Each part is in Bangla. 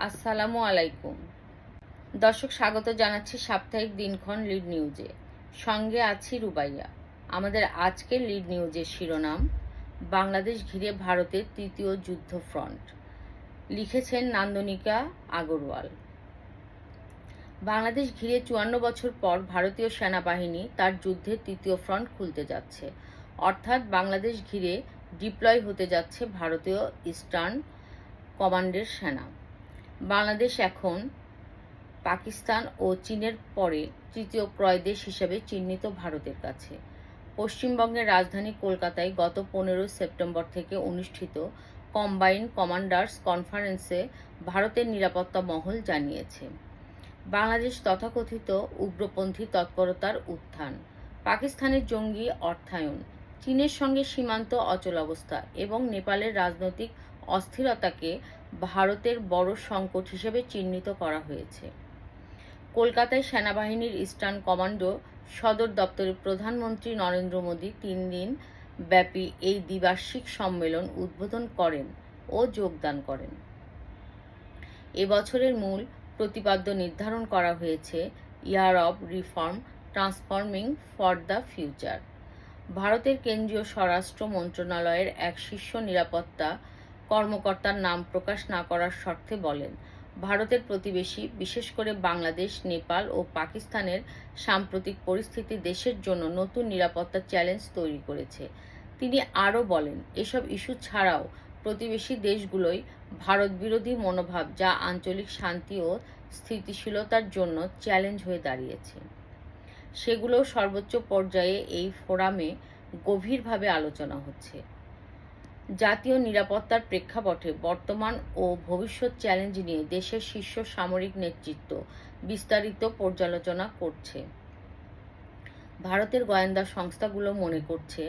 আসসালামু আলাইকুম দর্শক, স্বাগত জানাচ্ছি সাপ্তাহিক দিনক্ষণ লিড নিউজে। সঙ্গে আছি রুবাইয়া। আমাদের আজকের লিড নিউজের শিরোনাম, বাংলাদেশ ঘিরে ভারতের তৃতীয় যুদ্ধ ফ্রন্ট। লিখেছেন নান্দনিকা আগরওয়াল। বাংলাদেশ ঘিরে ৫৪ বছর পর ভারতীয় সেনাবাহিনী তার যুদ্ধের তৃতীয় ফ্রন্ট খুলতে যাচ্ছে। অর্থাৎ বাংলাদেশ ঘিরে ডিপ্লয় হতে যাচ্ছে ভারতীয় ইস্টার্ন কমান্ডের সেনা। বাংলাদেশ এখন পাকিস্তান ও চীনের পরে তৃতীয় ক্রয় দেশ হিসেবে চিহ্নিত ভারতের কাছে। পশ্চিমবঙ্গের রাজধানী কলকাতায় গত ১৫ সেপ্টেম্বর থেকে অনুষ্ঠিত কম্বাইন্ড কমান্ডার্স কনফারেন্সে ভারতের নিরাপত্তা মহল জানিয়েছে, বাংলাদেশ তথাকথিত উগ্রপন্থী তৎপরতার উত্থান, পাকিস্তানের জঙ্গি অর্থায়ন, চীনের সঙ্গে সীমান্ত অচলাবস্থা এবং নেপালের রাজনৈতিক অস্থিরতাকে ভারতের বড় সংকট হিসেবে চিহ্নিত করা হয়েছে। কলকাতায় সেনাবাহিনীর ইস্টার্ন কমান্ডো সদর দপ্তরে প্রধানমন্ত্রী নরেন্দ্র মোদী ৩ দিন ব্যাপী এই দ্বিবার্ষিক সম্মেলন উদ্বোধন করেন ও যোগদান করেন। এবছরের মূল প্রতিপাদ্য নির্ধারণ করা হয়েছে ইয়ার of reform transforming for the future. ভারতের কেন্দ্রীয় স্বরাষ্ট্র মন্ত্রণালয়ের এক শীর্ষ নিরাপত্তা কর্মকর্তার নাম প্রকাশ না করার শর্তে বলেন, ভারতের প্রতিবেশী, বিশেষ করে বাংলাদেশ, নেপাল ও পাকিস্তানের সাম্প্রতিক পরিস্থিতি দেশের জন্য নতুন নিরাপত্তা চ্যালেঞ্জ তৈরি করেছে। তিনি আরও বলেন, এসব ইস্যু ছাড়াও প্রতিবেশী দেশগুলোই ভারত বিরোধী মনোভাব, যা আঞ্চলিক শান্তি ও স্থিতিশীলতার জন্য চ্যালেঞ্জ হয়ে দাঁড়িয়েছে, সেগুলো সর্বোচ্চ পর্যায়ে এই ফোরামে গভীরভাবে আলোচনা হচ্ছে। জাতীয় নিরাপত্তার প্রেক্ষাপটে বর্তমান ও ভবিষ্যৎ চ্যালেঞ্জ নিয়ে দেশের শীর্ষ সামরিক নেতৃত্ব বিস্তারিত পর্যালোচনা করছে। ভারতের গোয়েন্দা সংস্থাগুলো মনে করছে,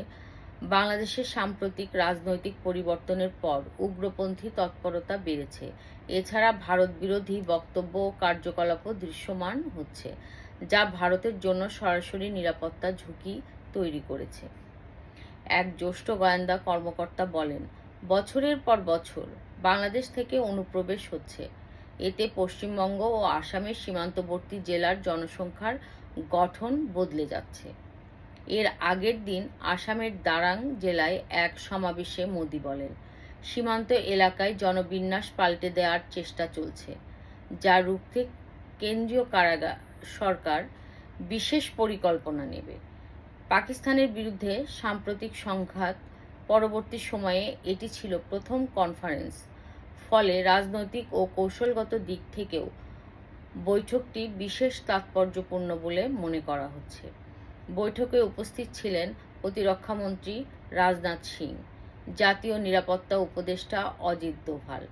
বাংলাদেশের সাম্প্রতিক রাজনৈতিক পরিবর্তনের পর উগ্রপন্থী তৎপরতা বেড়েছে। এছাড়া ভারত বিরোধী বক্তব্য ও কার্যকলাপও দৃশ্যমান হচ্ছে, যা ভারতের জন্য সরাসরি নিরাপত্তা ঝুঁকি তৈরি করেছে। এক জ্যেষ্ঠ গোয়েন্দা কর্মকর্তা বলেন, বছরের পর বছর বাংলাদেশ থেকে অনুপ্রবেশ হচ্ছে। এতে পশ্চিমবঙ্গ ও আসামের সীমান্তবর্তী জেলার জনসংখ্যার গঠন বদলে যাচ্ছে। এর আগের দিন আসামের দারাং জেলায় এক সমাবেশে মোদি বলেন, সীমান্ত এলাকায় জনবিন্যাস পাল্টে দেওয়ার চেষ্টা চলছে, যা রুখতে কেন্দ্রীয় সরকার বিশেষ পরিকল্পনা নেবে। পাকিস্তানের বিরুদ্ধে সাম্প্রতিক সংঘাত পরবর্তী সময়ে এটি ছিল প্রথম কনফারেন্স। ফলে রাজনৈতিক ও কৌশলগত দিক থেকেও বৈঠকটি বিশেষ তাৎপর্যপূর্ণ বলে মনে করা হচ্ছে। বৈঠকে উপস্থিত ছিলেন প্রতিরক্ষামন্ত্রী রাজনাথ সিং, জাতীয় নিরাপত্তা উপদেষ্টা অজিত দোভাল,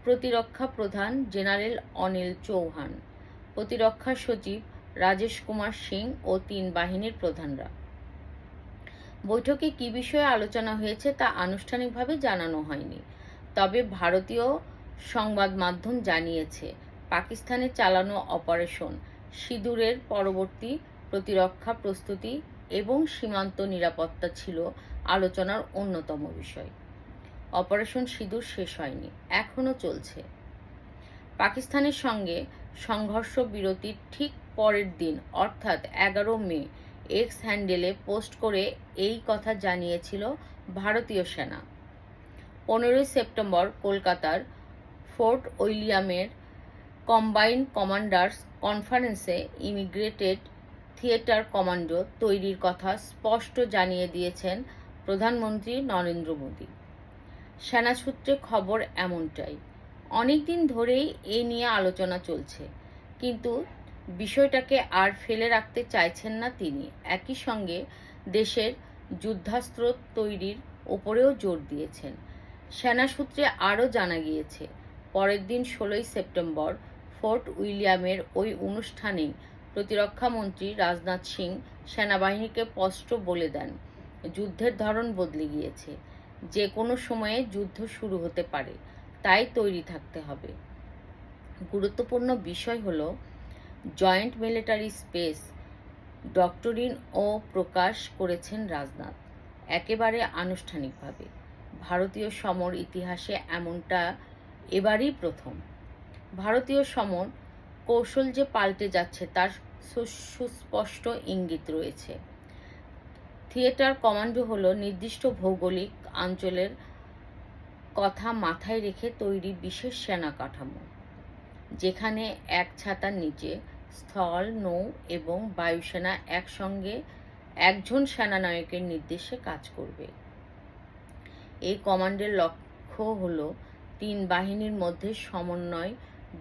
প্রতিরক্ষা প্রধান জেনারেল অনিল চৌহান, প্রতিরক্ষা সচিব রাজেশ কুমার সিং ও ৩ বাহিনীর প্রধানরা। বৈঠকে কী বিষয়ে আলোচনা হয়েছে তা আনুষ্ঠানিকভাবে জানানো হয়নি, তবে ভারতীয় সংবাদ মাধ্যম জানিয়েছে, পাকিস্তানে চালানো অপারেশন সিঁদুরের পরবর্তী প্রতিরক্ষা প্রস্তুতি এবং সীমান্ত নিরাপত্তা ছিল আলোচনার অন্যতম বিষয়। অপারেশন সিঁদুর শেষ হয়নি, এখনও চলছে। পাকিস্তানের সঙ্গে সংঘর্ষ বিরতির ঠিক পরের দিন অর্থাৎ ১১ মে এক্স হ্যান্ডেলে পোস্ট করে এই কথা জানিয়েছিল ভারতীয় সেনা। ১৫ সেপ্টেম্বর কলকাতার ফোর্ট উইলিয়ামের কম্বাইন্ড কমান্ডার্স কনফারেন্সে ইন্টিগ্রেটেড থিয়েটার কমান্ডো তৈরির কথা স্পষ্ট জানিয়ে দিয়েছেন প্রধানমন্ত্রী নরেন্দ্র মোদী। সেনা সূত্রে খবর এমনটাই। অনেক দিন ধরেই এ নিয়ে আলোচনা চলছে, কিন্তু বিষয়টাকে আর ফেলে রাখতে চাইছেন না তিনি। একই সঙ্গে দেশের যুদ্ধাস্ত্র তৈরির ওপরেও জোর দিয়েছেন। সেনা সূত্রে আরও জানা গিয়েছে, পরের দিন ১৬ সেপ্টেম্বর ফোর্ট উইলিয়ামের ওই অনুষ্ঠানেই প্রতিরক্ষামন্ত্রী রাজনাথ সিং সেনাবাহিনীকে স্পষ্ট বলে দেন, যুদ্ধের ধরন বদলে গিয়েছে, যে কোনো সময়ে যুদ্ধ শুরু হতে পারে, তাই তৈরি থাকতে হবে। গুরুত্বপূর্ণ বিষয় হল, জয়েন্ট মিলিটারি স্পেস ডক্টরিন ও প্রকাশ করেছেন রাজনাথ, একেবারে আনুষ্ঠানিকভাবে। ভারতীয় সমর ইতিহাসে এমনটা এবারই প্রথম। ভারতীয় সমর কৌশল যে পাল্টে যাচ্ছে তার সুস্পষ্ট ইঙ্গিত রয়েছে। থিয়েটার কমান্ডো হলো নির্দিষ্ট ভৌগোলিক অঞ্চলের কথা মাথায় রেখে তৈরি বিশেষ সেনা কাঠামো, যেখানে এক ছাতার নিচে স্থল, নৌ এবং বায়ুসেনা একসঙ্গে একজন সেনানায়কের নির্দেশে কাজ করবে। এই কমান্ডের লক্ষ্য হল তিন বাহিনীর মধ্যে সমন্বয়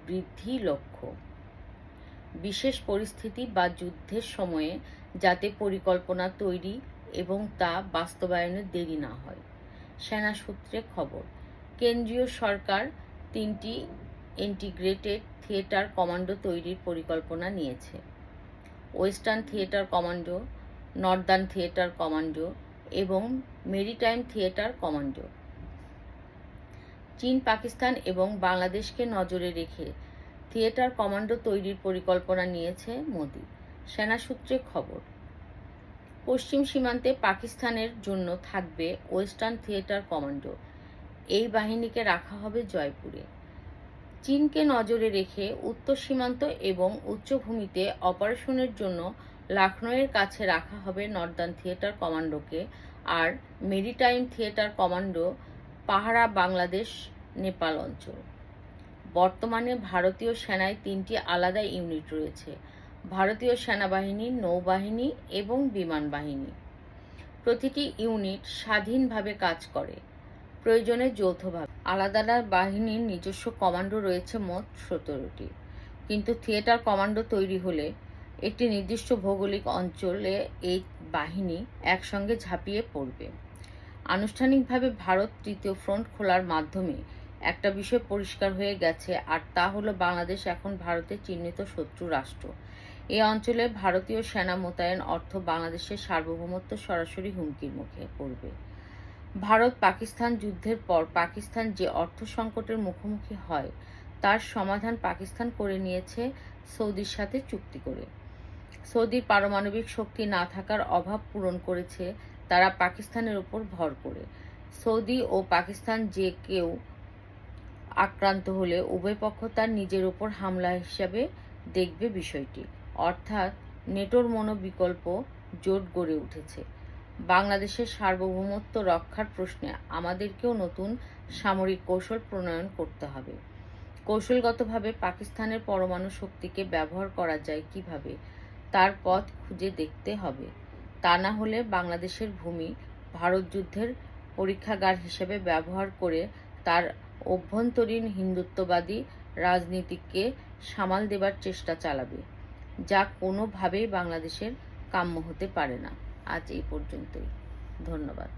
বৃদ্ধি লক্ষ্য, বিশেষ পরিস্থিতি বা যুদ্ধের সময়ে যাতে পরিকল্পনা তৈরি এবং তা বাস্তবায়নে দেরি না হয়। সেনা সূত্রে খবর, কেন্দ্রীয় সরকার 3টি ইন্টিগ্রেটেড থিয়েটার কমান্ডো তৈরির পরিকল্পনা নিয়েছে: western theatre commando, Northern theatre commando এবং মেরিটাইম থিয়েটার কমান্ডো। চীন, পাকিস্তান এবং বাংলাদেশকে নজরে রেখে থিয়েটার কমান্ডো তৈরির পরিকল্পনা নিয়েছে মোদি। সেনা সূত্রে খবর, পশ্চিম সীমান্তে পাকিস্তানের জন্য থাকবে ওয়েস্টার্ন থিয়েটার কমান্ডো। এই বাহিনীকে রাখা হবে জয়পুরে। চীনকে নজরে রেখে উত্তর সীমান্ত এবং উচ্চভূমিতে অপারেশনের জন্য লখনউয়ের কাছে রাখা হবে নর্দার্ন থিয়েটার কমান্ডোকে, আর মেরিটাইম থিয়েটার কমান্ডো পাহারা বাংলাদেশ, নেপাল অঞ্চল। বর্তমানে ভারতীয় সেনায় 3টি আলাদা ইউনিট রয়েছে: ভারতীয় সেনাবাহিনী, নৌবাহিনী এবং বিমান বাহিনী। প্রতিটি ইউনিট স্বাধীনভাবে কাজ করে, প্রয়োজনে যৌথভাবে। আলাদা আলাদা বাহিনীর নিজস্ব কমান্ডো রয়েছে মোট 17টি। কিন্তু থিয়েটার কমান্ডো তৈরি হলে একটি নির্দিষ্ট ভৌগোলিক অঞ্চলে এই বাহিনী একসঙ্গে ঝাঁপিয়ে পড়বে। আনুষ্ঠানিকভাবে ভারত তৃতীয় ফ্রন্ট খোলার মাধ্যমে একটা বিষয় পরিষ্কার হয়ে গেছে, আর তা হলো বাংলাদেশ এখন ভারতের চিহ্নিত শত্রু রাষ্ট্র। এই অঞ্চলে ভারতীয় সেনা মোতায়েন অর্থ বাংলাদেশের সার্বভৌমত্ব সরাসরি হুমকির মুখে পড়বে। ভারত পাকিস্তান যুদ্ধের পর পাকিস্তান যে অর্থ সংকটের মুখোমুখি হয় তার সমাধান পাকিস্তান করে নিয়েছে সৌদির সাথে চুক্তি করে। সৌদির পারমাণবিক শক্তি না থাকার অভাব পূরণ করেছে তারা পাকিস্তানের উপর ভর করে। সৌদি ও পাকিস্তান যে কেউ আক্রান্ত হলে উভয় পক্ষ তার নিজের উপর হামলা হিসাবে দেখবে বিষয়টি, অর্থাৎ নেটোর মনোবিকল্প জোট গড়ে উঠেছে। বাংলাদেশের সার্বভৌমত্ব রক্ষার প্রশ্নে আমাদেরকেও নতুন সামরিক কৌশল প্রণয়ন করতে হবে। কৌশলগতভাবে পাকিস্তানের পরমাণু শক্তিকে ব্যবহার করা যায় কিভাবে তার পথ খুঁজে দেখতে হবে। তা না হলে বাংলাদেশের ভূমি ভারত যুদ্ধের পরীক্ষাগার হিসেবে ব্যবহার করে তার অভ্যন্তরীণ হিন্দুত্ববাদী রাজনীতিকে সামাল দেবার চেষ্টা চালাবে, যা কোনোভাবেই বাংলাদেশের কাম্য হতে পারে না। আজ এই পর্যন্তই। ধন্যবাদ।